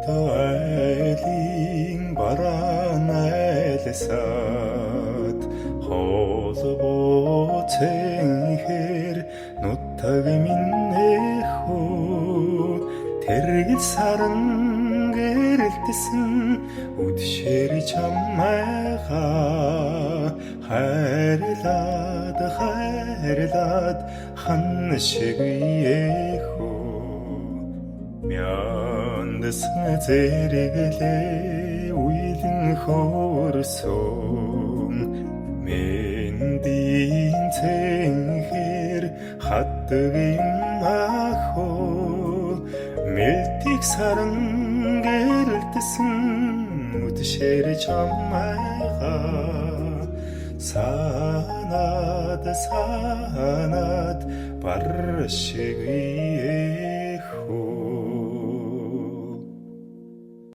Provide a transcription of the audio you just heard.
айлын бараан айлсаад холбооцэнхэр нутаг минэхүү тэргэл саран гэрэлтсэн үдшэр чамайгаа хайрлаад хан шиг иехүү мяндсан зэрэглээ уйлэн хорсон мэндийн цэнхэр хатдаг юм ахуу мэлтик саран гэрэлтсэн үдшэр чамайгаа санаад бар шиг